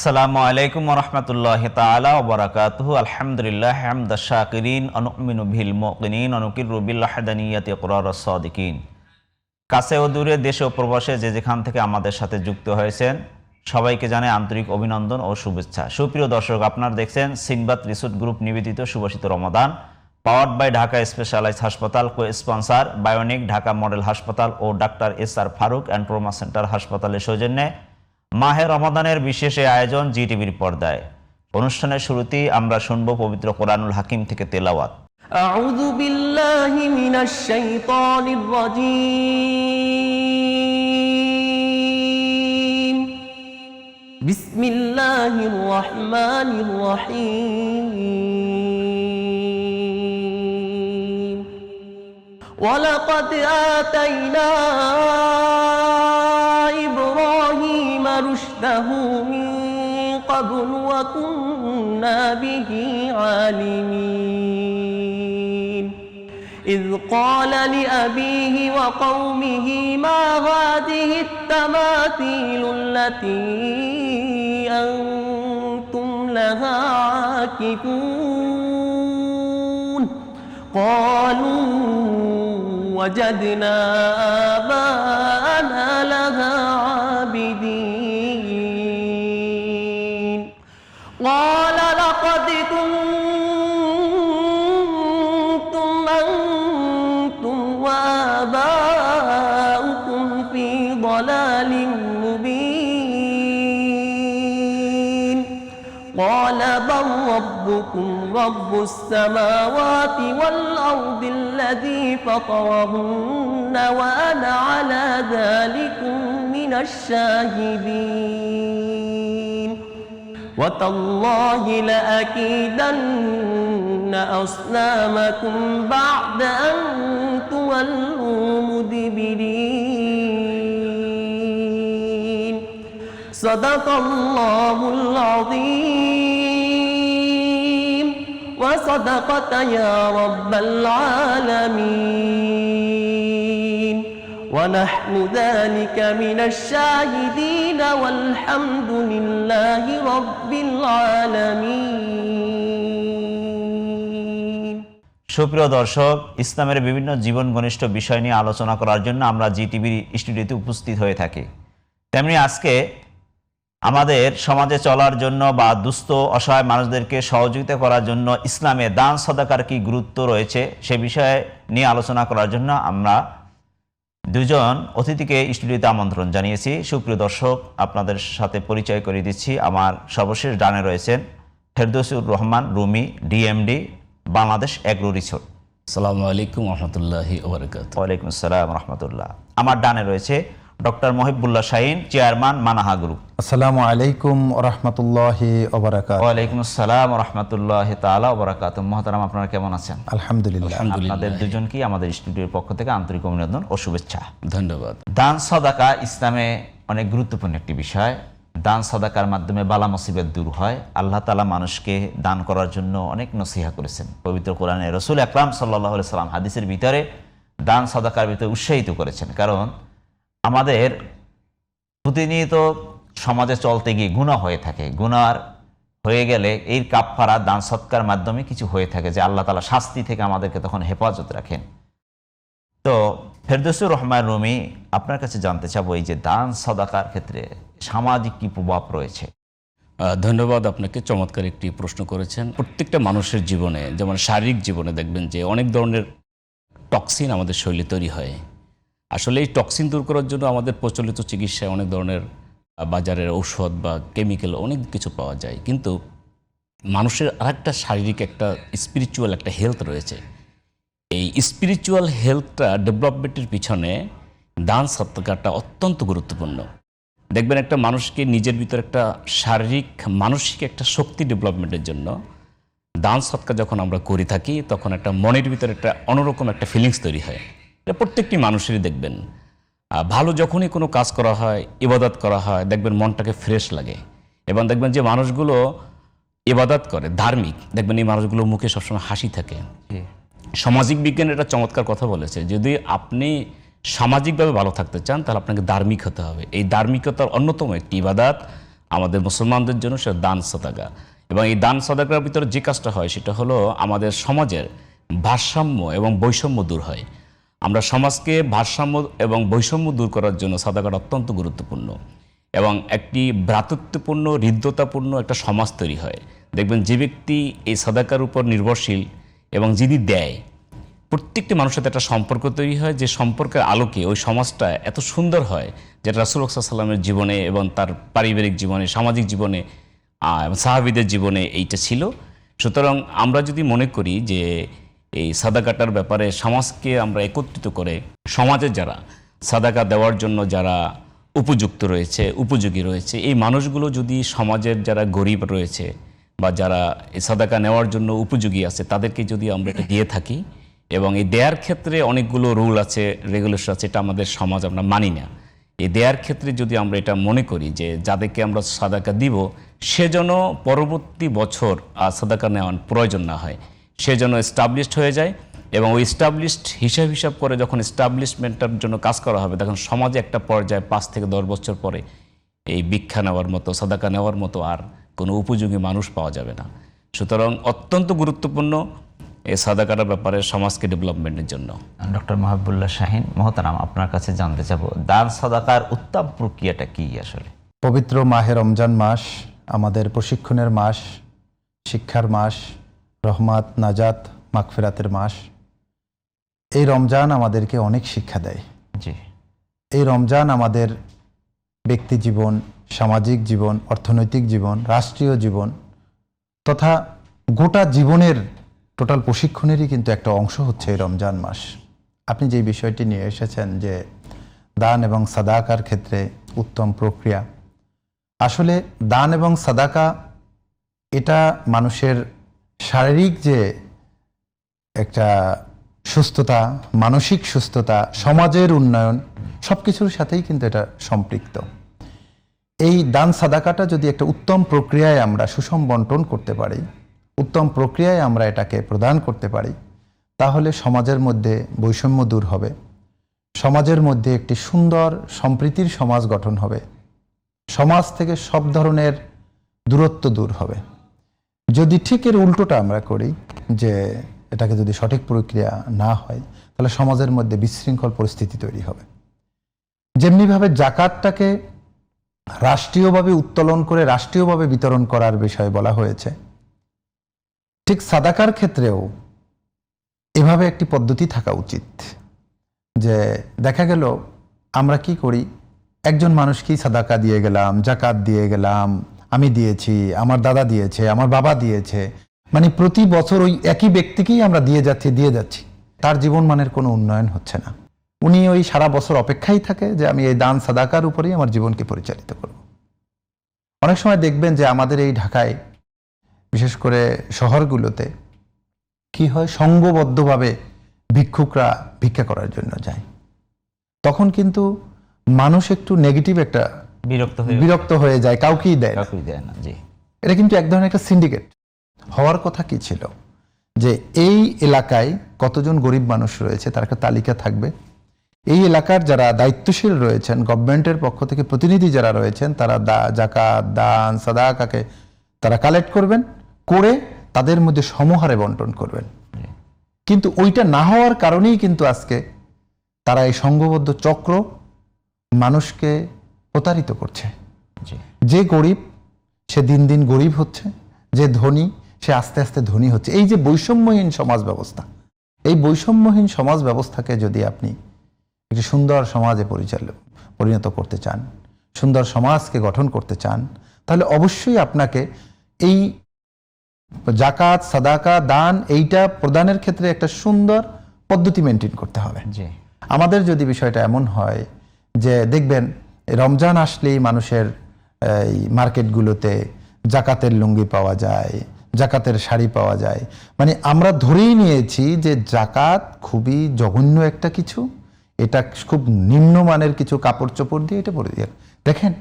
আসসালামু আলাইকুম ওয়া রাহমাতুল্লাহি তাআলা ওয়া বারাকাতুহু। আলহামদুলিল্লাহ হামদাশ শাকিরিন ওয়া নু'মিনু বিল মুকিনিন ওয়া নুকিররু বিল ওয়াহদানিয়াতি ইকরারাস সাদিকিন। কাছে ও দূরে, দেশে ও প্রবাসে যে যেখান থেকে আমাদের সাথে যুক্ত হয়েছেন সবাইকে জানাই আন্তরিক অভিনন্দন ও শুভেচ্ছা। সুপ্রিয় দর্শক, আপনারা দেখছেন সিনবাত রিসোর্ট গ্রুপ নিবেদিত সুবাসিত রমাদান, পাওয়ার্ড বাই ঢাকা স্পেশালাইজড হাসপাতাল, co sponsor bionic Dhaka model হাসপাতাল ও ডাক্তার S R. Faruk and trauma centre হাসপাতালের সৌজন্যে মাহে রমাদানের বিশেষ আয়োজন জি টিভির পর্দায়। অনুষ্ঠানের শুরুতেই আমরা শুনব পবিত্র কোরআনুল হাকিম থেকে তেলাওয়াত। আউযু বিল্লাহি মিনাশ শাইতানির রাজীম। বিসমিল্লাহির রহমানির রহিম। ওয়ালাকাদ আতাইনা رشده من قبل وكنا به عالمين إذ قال لأبيه وقومه ما هذه التماثيل التي أنتم لها عاكفون قالوا وجدنا آباءنا لها عابدين قال لقد كنتم أنتم وآباؤكم في ضلال مبين قال بل ربكم رب السماوات والأرض الذي فطرهن وأنا على ذلكم من الشاهدين وتالله لأكيدن أصنامكم بعد أن تولوا مدبرين صدق الله العظيم وصدقت يا رب العالمين ونحن ذلك من الشاهدين والحمد لله رب العالمين। সুপ্রিয় দর্শক, ইসলামের বিভিন্ন জীবন ঘনিষ্ঠ বিষয় নিয়ে আলোচনা করার জন্য আমরা জি টিভির স্টুডিওতে উপস্থিত হয়ে থাকি। তেমনি আজকে আমাদের সমাজে চলার জন্য বা দুস্থ অসহায় মানুষদেরকে সহযোগিতা করার জন্য ইসলামে দান সদাকার কি গুরুত্ব রয়েছে সে বিষয়ে নিয়ে আলোচনা করার জন্য আমরা দুজন অতিথিকে স্টুডিওতে আমন্ত্রণ জানিয়েছি। সুপ্রিয় দর্শক, আপনাদের সাথে পরিচয় করে দিচ্ছি। আমার সর্বশেষ ডানে রয়েছেন Ferdousur Rahman Rumi, DMD, Bangladesh agro resort. আসসালামু আলাইকুম ওয়া রাহমাতুল্লাহি ওয়া বারাকাতুহু। ওয়ালাইকুম আসসালাম ওয়া রাহমাতুল্লাহ। আমার ডানে রয়েছে doctor Mohibullah Shahin, chairman Manaha group. আসসালামু আলাইকুম ওয়া রাহমাতুল্লাহি ওয়া বারাকাতুহু। ওয়ালাইকুম আসসালাম ওয়া রাহমাতুল্লাহি তাআলা ওয়া বারাকাতুহু। মুহতারাম, আপনারা কেমন আছেন? আলহামদুলিল্লাহ। আপনাদের দুজনকেই আমাদের স্টুডিওর পক্ষ থেকে আন্তরিক অভিনন্দন ও শুভেচ্ছা। ধন্যবাদ। দান সাদাকা ইসলামে অনেক গুরুত্বপূর্ণ একটি বিষয়। দান সাদাকার মাধ্যমে বালা মুসিবত দূর হয়। আল্লাহ তাআলা মানুষকে দান করার জন্য অনেক নসিহা করেছেন। পবিত্র কোরআনে রাসূল আকরাম সাল্লাল্লাহু আলাইহি সাল্লাম হাদিসের ভিতরে দান সাদাকার ভিতরে উৎসাহিত করেছেন। কারণ আমাদের প্রতিনিয়ত সমাজে চলতে গিয়ে গুনাহ হয়ে থাকে। গুনার হয়ে গেলে এই কাফফারা দান সৎকার মাধ্যমে কিছু হয়ে থাকে যে আল্লাহ তাআলা শাস্তি থেকে আমাদেরকে তখন হেফাজত রাখেন। তো ফেরদৌসুর রহমান রুমি, আপনার কাছে জানতে চাবো এই যে দান সাদাকার ক্ষেত্রে সামাজিক কি প্রভাব রয়েছে? ধন্যবাদ আপনাকে, চমৎকার একটি প্রশ্ন করেছেন। প্রত্যেকটা মানুষের জীবনে, যেমন শারীরিক জীবনে দেখবেন যে অনেক ধরনের টক্সিন আমাদের শরীরে তৈরি হয়। আসলে এই টক্সিন দূর করার জন্য আমাদের প্রচলিত চিকিৎসায় অনেক ধরনের বাজারের ঔষধ বা কেমিক্যাল অনেক কিছু পাওয়া যায়, কিন্তু মানুষের আরেকটা শারীরিক একটা স্পিরিচুয়াল একটা হেলথ রয়েছে। এই স্পিরিচুয়াল হেলথটা ডেভেলপমেন্টের পিছনে দান সদকাটা অত্যন্ত গুরুত্বপূর্ণ। দেখবেন একটা মানুষকে নিজের ভিতর একটা শারীরিক মানসিক একটা শক্তি ডেভেলপমেন্টের জন্য দান সদকা যখন আমরা করে থাকি তখন একটা মনের ভিতরে একটা অন্যরকম একটা ফিলিংস তৈরি হয়। এটা প্রত্যেকটি মানুষেরই দেখবেন ভালো যখনই কোনো কাজ করা হয়, ইবাদত করা হয়, দেখবেন মনটাকে ফ্রেশ লাগে। এবং দেখবেন যে মানুষগুলো ইবাদত করে, ধার্মিক, দেখবেন এই মানুষগুলো মুখে সবসময় হাসি থাকে। সামাজিক বিজ্ঞান এটা চমৎকার কথা বলেছে, যদি আপনি সামাজিকভাবে ভালো থাকতে চান তাহলে আপনাকে ধার্মিক হতে হবে। এই ধার্মিকতার অন্যতম একটি ইবাদত আমাদের মুসলমানদের জন্য সেটা দান সাদাকা। এবং এই দান সাদাকার ভিতরে যে কাজটা হয় সেটা হলো আমাদের সমাজের ভারসাম্য এবং বৈষম্য দূর হয়। আমরা সমাজকে ভারসাম্য এবং বৈষম্য দূর করার জন্য সাদাকাটা অত্যন্ত গুরুত্বপূর্ণ এবং একটি ভ্রাতৃত্বপূর্ণ হৃদ্যতাপূর্ণ একটা সমাজ তৈরি হয়। দেখবেন যে ব্যক্তি এই সাদাকার উপর নির্ভরশীল এবং যিনি দেয়, প্রত্যেকটি মানুষের সাথে একটা সম্পর্ক তৈরি হয়, যে সম্পর্কের আলোকে ওই সমাজটা এত সুন্দর হয় যেটা রাসূলুল্লাহ সাল্লাল্লাহু আলাইহি ওয়াসাল্লামের জীবনে এবং তার পারিবারিক জীবনে, সামাজিক জীবনে, সাহাবীদের জীবনে এইটা ছিল। সুতরাং আমরা যদি মনে করি যে এই সাদাকাটার ব্যাপারে সমাজকে আমরা একত্রিত করে, সমাজে যারা সাদাকা দেওয়ার জন্য যারা উপযুক্ত রয়েছে, উপযোগী রয়েছে, এই মানুষগুলো যদি সমাজের যারা গরিব রয়েছে বা যারা এই সাদাকা নেওয়ার জন্য উপযোগী আছে তাদেরকে যদি আমরা এটা দিয়ে থাকি, এবং এই দেয়ার ক্ষেত্রে অনেকগুলো রুল আছে, রেগুলেশন আছে, এটা আমাদের সমাজ আমরা মানি না। এই দেয়ার ক্ষেত্রে যদি আমরা এটা মনে করি যে যাদেরকে আমরা সাদাকা দিব সেজন্য পরবর্তী বছর আর সাদাকা নেওয়ার প্রয়োজন না হয়, সেজন্য এস্টাবলিশড হয়ে যায়, এবং ওই এস্টাবলিশড হিসাব করে যখন এস্টাবলিশমেন্টের জন্য কাজ করা হবে তখন সমাজে একটা পর্যায়ে 5 থেকে 10 বছর পরে এই ভিক্ষা নেওয়ার মতো, সাদাকা নেওয়ার মতো আর কোনো উপযোগী মানুষ পাওয়া যাবে না। সুতরাং অত্যন্ত গুরুত্বপূর্ণ এই সাদাকাটার ব্যাপারে সমাজকে ডেভেলপমেন্টের জন্য। ডক্টর মাহবুবুল্লাহ শাহীন মহতারাম, আপনার কাছে জানতে চাব দান সাদাকার উত্তম প্রক্রিয়াটা কি আসলে? পবিত্র মাহে রমজান মাস আমাদের প্রশিক্ষণের মাস, শিক্ষার মাস, রহমত, নাজাত, মাগফিরাতের মাস। এই রমজান আমাদেরকে অনেক শিক্ষা দেয়। জি, এই রমজান আমাদের ব্যক্তি জীবন, সামাজিক জীবন, অর্থনৈতিক জীবন, রাষ্ট্রীয় জীবন তথা গোটা জীবনের টোটাল প্রশিক্ষণেরই কিন্তু একটা অংশ হচ্ছে এই রমজান মাস। আপনি যে বিষয়টি নিয়ে এসেছেন যে দান এবং সাদাকার ক্ষেত্রে উত্তম প্রক্রিয়া, আসলে দান এবং সাদাকা এটা মানুষের শারীরিক যে একটা সুস্থতা, মানসিক সুস্থতা, সমাজের উন্নয়ন সব কিছুর সাথেই কিন্তু এটা সম্পৃক্ত। এই দান সাদাকাটা যদি একটা উত্তম প্রক্রিয়ায় আমরা সুষম বন্টন করতে পারি, উত্তম প্রক্রিয়ায় আমরা এটাকে প্রদান করতে পারি, তাহলে সমাজের মধ্যে বৈষম্য দূর হবে, সমাজের মধ্যে একটি সুন্দর সম্প্রীতির সমাজ গঠন হবে, সমাজ থেকে সব ধরনের দূরত্ব দূর হবে। যদি ঠিক এর উল্টোটা আমরা করি, যে এটাকে যদি সঠিক প্রক্রিয়া না হয়, তাহলে সমাজের মধ্যে বিশৃঙ্খল পরিস্থিতি তৈরি হবে। যেমনিভাবে জাকাতটাকে রাষ্ট্রীয়ভাবে উত্তোলন করে রাষ্ট্রীয়ভাবে বিতরণ করার বিষয়ে বলা হয়েছে, ঠিক সাদাকার ক্ষেত্রেও এভাবে একটি পদ্ধতি থাকা উচিত। যে দেখা গেল আমরা কি করি, একজন মানুষকেই সাদাকা দিয়ে গেলাম, জাকাত দিয়ে গেলাম, আমি দিয়েছি, আমার দাদা দিয়েছে, আমার বাবা দিয়েছে, মানে প্রতি বছর ওই একই ব্যক্তিকেই আমরা দিয়ে যাচ্ছি, তার জীবনমানের কোনো উন্নয়ন হচ্ছে না। উনি ওই সারা বছর অপেক্ষাই থাকে যে আমি এই দান সাদাকার উপরেই আমার জীবনকে পরিচালিত করব। অনেক সময় দেখবেন যে আমাদের এই ঢাকায়, বিশেষ করে শহরগুলোতে কি হয়, সংঘবদ্ধভাবে ভিক্ষুকরা ভিক্ষা করার জন্য যায়। তখন কিন্তু মানুষ একটু নেগেটিভ একটা বিরক্ত হয়ে যায়, কাউকেই দেয় না। জি, এটা কিন্তু এক ধরনের একটা সিন্ডিকেট হওয়ার কথা কি ছিল, যে এই এলাকায় কতজন গরিব মানুষ রয়েছে তার একটা তালিকা থাকবে, এই এলাকার যারা দায়িত্বশীল রয়েছেন, গভর্নমেন্টের পক্ষ থেকে প্রতিনিধি যারা রয়েছেন, তারা জাকাত, দান, সাদাকাকে তারা কালেক্ট করবেন, করে তাদের মধ্যে সমহারে বন্টন করবেন। কিন্তু ওইটা না হওয়ার কারণেই কিন্তু আজকে তারা এই সংঘবদ্ধ চক্র মানুষকে প্রতারিত করছে। যে গরিব সে দিন দিন গরিব হচ্ছে, যে ধনী সে আস্তে আস্তে ধনী হচ্ছে। এই যে বৈষম্যহীন সমাজ ব্যবস্থা, এই বৈষম্যহীন সমাজ ব্যবস্থাকে যদি আপনি একটি সুন্দর সমাজে পরিণত করতে চান, সুন্দর সমাজকে গঠন করতে চান, তাহলে অবশ্যই আপনাকে এই জাকাত, সাদাকা, দান এইটা প্রদানের ক্ষেত্রে একটা সুন্দর পদ্ধতি মেনটেন করতে হবে। আমাদের যদি বিষয়টা এমন হয় যে দেখবেন রমজান আসলেই মানুষের এই মার্কেটগুলোতে জাকাতের লুঙ্গি পাওয়া যায়, জাকাতের শাড়ি পাওয়া যায়, মানে আমরা ধরেই নিয়েছি যে জাকাত খুবই জঘন্য একটা কিছু, এটা খুব নিম্নমানের কিছু কাপড় চোপড় দিয়ে এটা পরে দিয়ে। দেখেন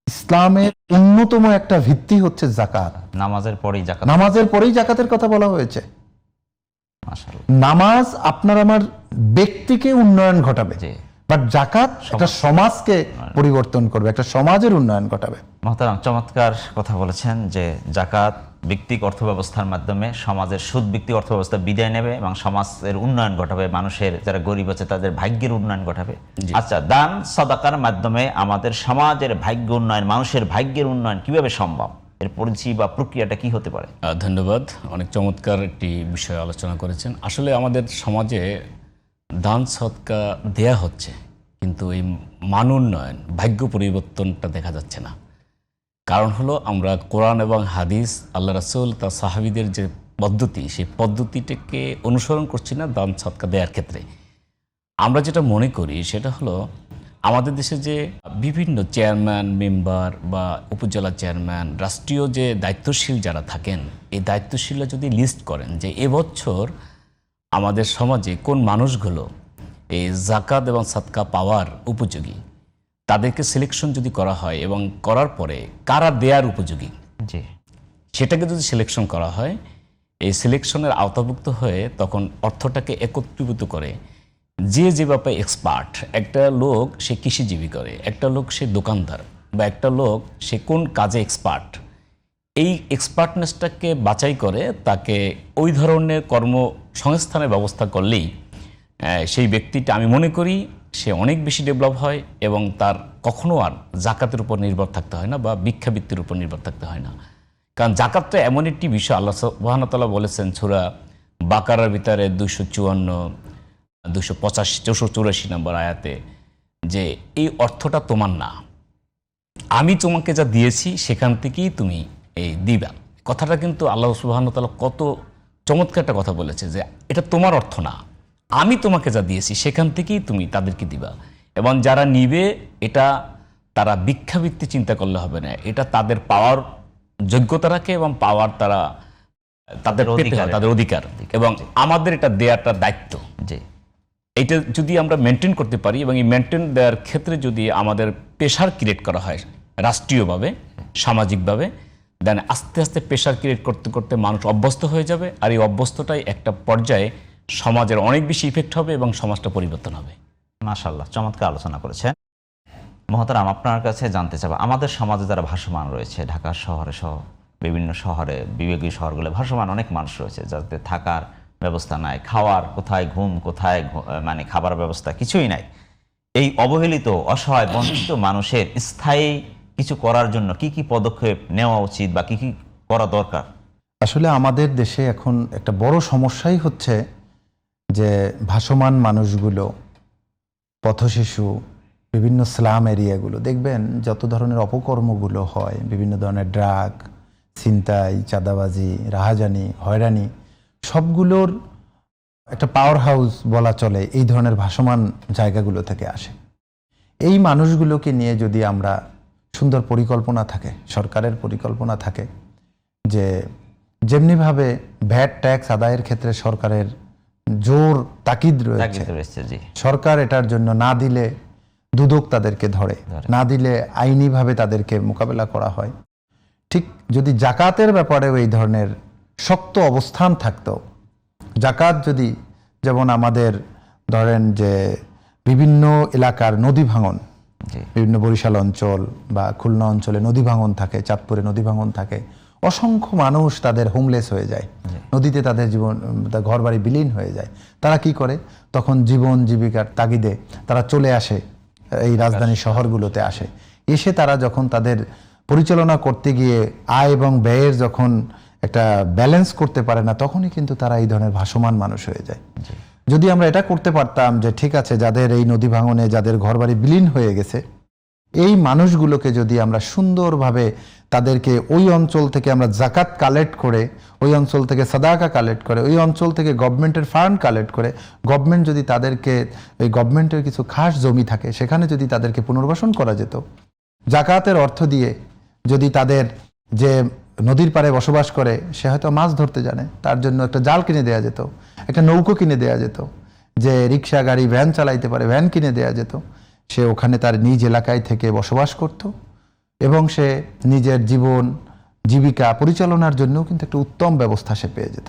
ইসলামের অন্যতম একটা ভিত্তি হচ্ছে জাকাত। নামাজের পরেই জাকাতের কথা বলা হয়েছে। নামাজ আপনার আমার ব্যক্তিকে উন্নয়ন ঘটাবে, বাট জাকাত একটা সমাজকে পরিবর্তন করবে, একটা সমাজের উন্নয়ন ঘটাবে। মহতারাম, চমৎকার কথা বলেছেন যে জাকাত ব্যক্তিক অর্থব্যবস্থার মাধ্যমে সমাজের সুদ ভিত্তিক অর্থব্যবস্থা বিদায় নেবে এবং সমাজের উন্নয়ন ঘটাবে, মানুষের যারা গরিব আছে তাদের ভাগ্যের উন্নয়ন ঘটাবে। আচ্ছা, দান সাদাকার মাধ্যমে আমাদের সমাজের ভাগ্য উন্নয়ন, মানুষের ভাগ্যের উন্নয়ন কিভাবে সম্ভব, এর পরিচয় বা প্রক্রিয়াটা কি হতে পারে? ধন্যবাদ, অনেক চমৎকার একটি বিষয় আলোচনা করেছেন। আসলে আমাদের সমাজে দান সদকা দেয়া হচ্ছে, কিন্তু এই মান উন্নয়ন, ভাগ্য পরিবর্তনটা দেখা যাচ্ছে না। কারণ হলো আমরা কোরআন এবং হাদিস, আল্লাহ রাসূল তার সাহাবীদের যে পদ্ধতি, সেই পদ্ধতিটাকে অনুসরণ করছি না দান সদকা দেওয়ার ক্ষেত্রে। আমরা যেটা মনে করি সেটা হলো আমাদের দেশে যে বিভিন্ন চেয়ারম্যান, মেম্বার বা উপজেলা চেয়ারম্যান, রাষ্ট্রীয় যে দায়িত্বশীল যারা থাকেন, এই দায়িত্বশীলরা যদি লিস্ট করেন যে এবছর আমাদের সমাজে কোন মানুষগুলো এই জাকাত এবং সাদকা পাওয়ার উপযোগী, তাদেরকে সিলেকশন যদি করা হয় এবং করার পরে কারা দেয়ার উপযোগী, জি, সেটাকে যদি সিলেকশন করা হয়, এই সিলেকশনের আওতাভুক্ত হয়ে তখন অর্থটাকে একত্রীভূত করে যে যে ব্যাপারে এক্সপার্ট, একটা লোক সে কৃষিজীবী করে, একটা লোক সে দোকানদার, বা একটা লোক সে কোন কাজে এক্সপার্ট, এই এক্সপার্টনেসটাকে বাছাই করে তাকে ওই ধরনের কর্মসংস্থানের ব্যবস্থা করলেই সেই ব্যক্তিটা, আমি মনে করি, সে অনেক বেশি ডেভেলপ হয় এবং তার কখনো আর জাকাতের উপর নির্ভর থাকতে হয় না বা ভিক্ষাবৃত্তির উপর নির্ভর থাকতে হয় না। কারণ জাকাতটা এমন একটি বিষয়, আল্লাহ সুবহানাহু ওয়া তাআলা বলেছেন সূরা বাকারার ভিতরে 254, 285, 284 নম্বর আয়াতে যে এই অর্থটা তোমার না, আমি তোমাকে যা দিয়েছি সেখান থেকেই তুমি এই দিবা। কথাটা কিন্তু আল্লাহ সুবহানাহু ওয়া তাআলা কত চমৎকার একটা কথা বলেছে যে এটা তোমার অর্থ না, আমি তোমাকে যা দিয়েছি সেখান থেকেই তুমি তাদেরকে দিবা। এবং যারা নিবে এটা তারা ভিক্ষাবৃত্তি চিন্তা করলে হবে না, এটা তাদের পাওয়ার যোগ্যতা রাখে এবং পাওয়ার তারা তাদের অধিকার, এবং আমাদের এটা দেওয়াটা দায়িত্ব। জি, এটা যদি আমরা মেনটেন করতে পারি এবং এই মেনটেন দেওয়ার ক্ষেত্রে যদি আমাদের প্রেশার ক্রিয়েট করা হয় রাষ্ট্রীয়ভাবে, সামাজিকভাবে, দেন আস্তে আস্তে প্রেশার ক্রিয়েট করতে করতে মানুষ অভ্যস্ত হয়ে যাবে, আর এই অভ্যস্তটাই একটা পর্যায়ে সমাজের অনেক বেশি ইফেক্ট হবে এবং সমাজটা পরিবর্তন হবে। মাশাআল্লাহ, চমৎকার আলোচনা করেছেন। মহতারাম, আপনার কাছে জানতে চাবো, আমাদের সমাজে যারা ভাসমান রয়েছে, ঢাকা শহরে সহ বিভিন্ন শহরে, বিভাগীয় শহরগুলো ভাসমান অনেক মানুষ রয়েছে যাদের থাকার ব্যবস্থা নাই, খাওয়ার কোথায় ঘুম, কোথায় মানে খাবার ব্যবস্থা কিছুই নাই। এই অবহেলিত, অসহায়, বঞ্চিত মানুষের স্থায়ী কিছু করার জন্য কি কি পদক্ষেপ নেওয়া উচিত বা কি কি করা দরকার? আসলে আমাদের দেশে এখন একটা বড় সমস্যাই হচ্ছে যে ভাসমান মানুষগুলো, পথশিশু, বিভিন্ন স্লাম এরিয়াগুলো, দেখবেন যত ধরনের অপকর্মগুলো হয়, বিভিন্ন ধরনের ড্রাগ, ছিনতাই, চাঁদাবাজি, রাহাজানি, হয়রানি, সবগুলোর একটা পাওয়ার হাউস বলা চলে এই ধরনের ভাসমান জায়গাগুলো থেকে আসে। এই মানুষগুলোকে নিয়ে যদি আমরা সুন্দর পরিকল্পনা থাকে, সরকারের পরিকল্পনা থাকে যে যেমনিভাবে ভ্যাট ট্যাক্স আদায়ের ক্ষেত্রে সরকারের জোর তাকিদ রয়েছে, সরকার এটার জন্য না দিলে দুদক তাদেরকে ধরে, না দিলে আইনিভাবে তাদেরকে মোকাবেলা করা হয়, ঠিক যদি জাকাতের ব্যাপারেও এই ধরনের শক্ত অবস্থান থাকতো, জাকাত যদি, যেমন আমাদের ধরেন যে বিভিন্ন এলাকার নদী ভাঙন, বিভিন্ন বরিশাল অঞ্চল বা খুলনা অঞ্চলে নদী ভাঙন থাকে, চাঁদপুরে নদী ভাঙন থাকে, অসংখ্য মানুষ তাদের হোমলেস হয়ে যায়, নদীতে তাদের জীবন, ঘর বাড়ি বিলীন হয়ে যায়। তারা কি করে, তখন জীবন জীবিকার তাগিদে তারা চলে আসে, এই রাজধানী শহরগুলোতে আসে। এসে তারা যখন তাদের পরিচালনা করতে গিয়ে আয় এবং ব্যয়ের যখন একটা ব্যালেন্স করতে পারে না, তখনই কিন্তু তারা এই ধরনের ভাসমান মানুষ হয়ে যায়। যদি আমরা এটা করতে পারতাম যে ঠিক আছে, যাদের এই নদী ভাঙনে যাদের ঘরবাড়ি বিলীন হয়ে গেছে, এই মানুষগুলোকে যদি আমরা সুন্দরভাবে তাদেরকে ওই অঞ্চল থেকে আমরা জাকাত কালেক্ট করে, ওই অঞ্চল থেকে সাদাকা কালেক্ট করে, ওই অঞ্চল থেকে গভর্নমেন্টের ফান্ড কালেক্ট করে, গভর্নমেন্ট যদি তাদেরকে, ওই গভর্নমেন্টের কিছু খাস জমি থাকে সেখানে যদি তাদেরকে পুনর্বাসন করা যেত, জাকাতের অর্থ দিয়ে যদি তাদের, যে নদীর পাড়ে বসবাস করে সে হয়তো মাছ ধরতে জানে, তার জন্য একটা জাল কিনে দেওয়া যেত, একটা নৌকো কিনে দেওয়া যেত, যে রিক্সা গাড়ি ভ্যান চালাইতে পারে ভ্যান কিনে দেওয়া যেত, সে ওখানে তার নিজ এলাকায় থেকে বসবাস করত এবং সে নিজের জীবন জীবিকা পরিচালনার জন্য কিন্তু একটা উত্তম ব্যবস্থা সে পেয়ে যেত।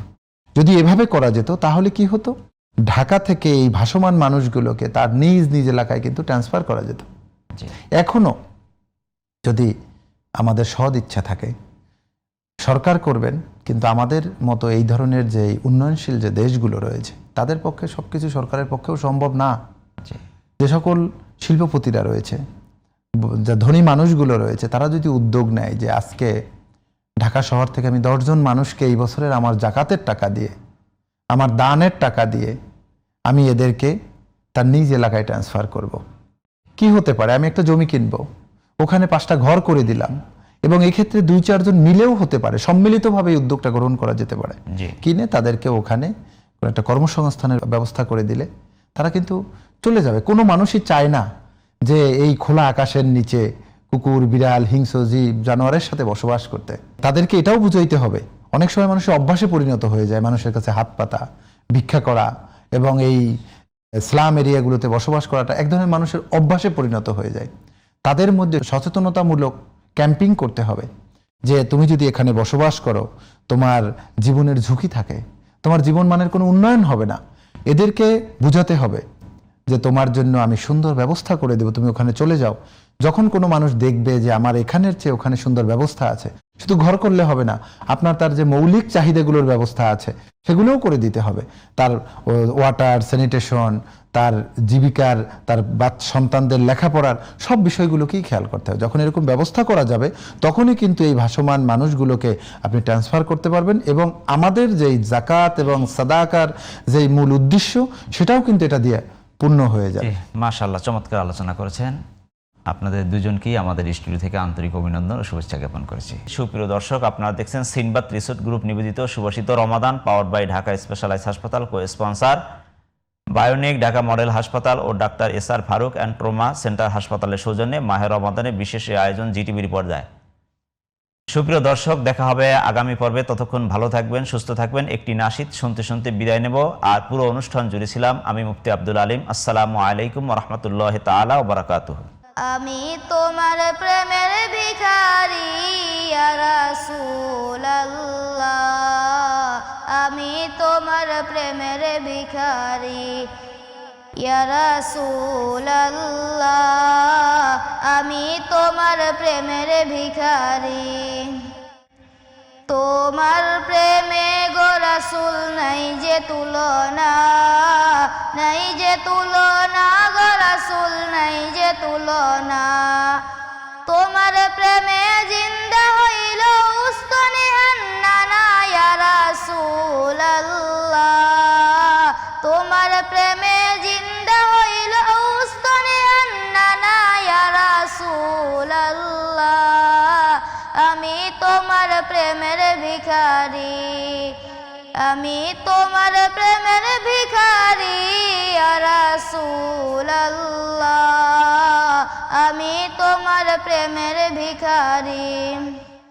যদি এভাবে করা যেত তাহলে কি হতো, ঢাকা থেকে এই ভাসমান মানুষগুলোকে তার নিজ নিজ এলাকায় কিন্তু ট্রান্সফার করা যেত। জি। এখনো যদি আমাদের সৎ ইচ্ছা থাকে সরকার করবেন, কিন্তু আমাদের মতো এই ধরনের যে উন্নয়নশীল যে দেশগুলো রয়েছে তাদের পক্ষে সবকিছু সরকারের পক্ষেও সম্ভব না। জি। যে সকল শিল্পপতিরা রয়েছে, যে ধনী মানুষগুলো রয়েছে, তারা যদি উদ্যোগ নেয় যে আজকে ঢাকা শহর থেকে আমি 10 জন মানুষকে এই বছরের আমার জাকাতের টাকা দিয়ে, আমার দানের টাকা দিয়ে আমি এদেরকে তার নিজ এলাকায় ট্রান্সফার করব। কি হতে পারে, আমি একটা জমি কিনবো, ওখানে 5টা ঘর করে দিলাম, এবং এই ক্ষেত্রে 2-4 জন মিলেও হতে পারে, সম্মিলিতভাবে এই উদ্যোগটা গ্রহণ করা যেতে পারে। জি। কিনে তাদেরকে ওখানে কোনো একটা কর্মসংস্থানের ব্যবস্থা করে দিলে তারা কিন্তু চলে যাবে। কোনো মানুষই চায় না যে এই খোলা আকাশের নিচে কুকুর, বিড়াল, হিংস্র জীব জানোয়ারের সাথে বসবাস করতে। তাদেরকে এটাও বুঝাইতে হবে, অনেক সময় মানুষের অভ্যাসে পরিণত হয়ে যায় মানুষের কাছে হাত পাতা, ভিক্ষা করা এবং এই স্লাম এরিয়াগুলোতে বসবাস করাটা এক ধরনের মানুষের অভ্যাসে পরিণত হয়ে যায়। তাদের মধ্যে সচেতনতামূলক ক্যাম্পিং করতে হবে যে তুমি যদি এখানে বসবাস করো তোমার জীবনের ঝুঁকি থাকে, তোমার জীবন মানের কোনো উন্নয়ন হবে না। এদেরকে বুঝাতে হবে যে তোমার জন্য আমি সুন্দর ব্যবস্থা করে দেব, তুমি ওখানে চলে যাও। যখন কোনো মানুষ দেখবে যে আমার এখানের চেয়ে ওখানে সুন্দর ব্যবস্থা আছে, শুধু ঘর করলে হবে না, আপনার তার যে মৌলিক চাহিদাগুলোর ব্যবস্থা আছে সেগুলোও করে দিতে হবে। তার ওয়াটার, স্যানিটেশন, তার জীবিকার, তার সন্তানদের লেখাপড়ার সব বিষয়গুলোকেই খেয়াল করতে হবে। যখন এরকম ব্যবস্থা করা যাবে তখনই কিন্তু এই ভাসমান মানুষগুলোকে আপনি ট্রান্সফার করতে পারবেন, এবং আমাদের যেই জাকাত এবং সাদাকার যেই মূল উদ্দেশ্য সেটাও কিন্তু এটা দিয়ে পূর্ণ হয়ে যাবে। মাশাআল্লাহ, চমৎকার আলোচনা করেছেন। আপনাদের দুজনকেই আমাদের স্টুডিও থেকে আন্তরিক অভিনন্দন ও শুভেচ্ছা জ্ঞাপন করেছি। সুপ্রিয় দর্শক, আপনারা দেখছেন সিনবাদ রিসোর্ট গ্রুপ নিবেদিত সুবাসিত রমাদান, পাওয়ার্ড বাই ঢাকা স্পেশালাইজ হাসপাতাল, co sponsor bionic Dhaka model হাসপাতাল ও ডাক্তার SR Faruk and trauma centre হাসপাতালের সৌজন্যে মাহে রমাদানের বিশেষ এই আয়োজন জিটিভির পর্দায়। সুপ্রিয় দর্শক, দেখা হবে আগামী পর্বে। ততক্ষণ ভালো থাকবেন, সুস্থ থাকবেন। একটি নাশিদ শুনতে শুনতে বিদায় নেব। আর পুরো অনুষ্ঠান জুড়ে ছিলাম আমি মুফতি আব্দুল আলিম। আসসালামু আলাইকুম ওয়া রাহমাতুল্লাহি তাআলা ওয়া বারাকাতুহু। আমি তোমার প্রেমের ভিখারি ইয়া রাসূলুল্লাহ, আমি তোমার প্রেমের ভিখারি ইয়া রাসূলুল্লাহ, আমি তোমার প্রেমের ভিখারি। তোমার প্রেমে গো রাসূল নাই যে তুলনা, নাই যে তুলনা গো রাসূল নাই যে তুলনা। তোমার প্রেমে জিন্দা হইল উস্তনে হান্নানা ইয়া রাসূলুল্লাহ, তোমার প্রেমে জিন্দা হইল উস্তনে হান্নানা ইয়া রাসূলুল্লাহ, আমি তোমার প্রেমের ভিখারি, আমি তোমার প্রেমের ভিখারি ইয়া রাসূলুল্লাহ, আমি তোমার প্রেমের ভিখারি।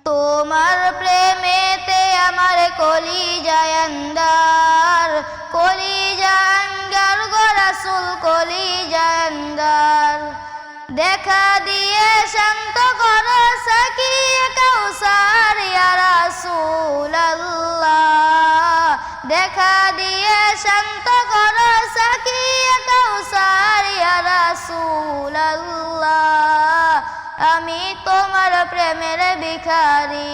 তোমার প্রেমেতে আমার কলিজায় আন্দার, কলিজায় আঙ্গার গো রাসূল, কলিজায় আন্দার। দেখা দিয়ে শান্ত করো সাকিয়ে কাউসার ইয়া রাসূলুল্লাহ, দেখা দিয়ে শান্ত করো সাকিয়ে কাউসার ইয়া রাসূলুল্লাহ, আমি তোমার প্রেমের ভিখারি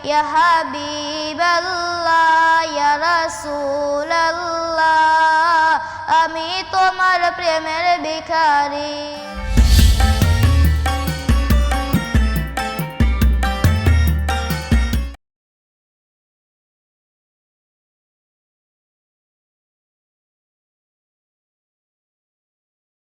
ইয়া হাবিবাল্লাহ ইয়া রাসূলুল্লাহ, আমি তোমার প্রেমের ভিখারি।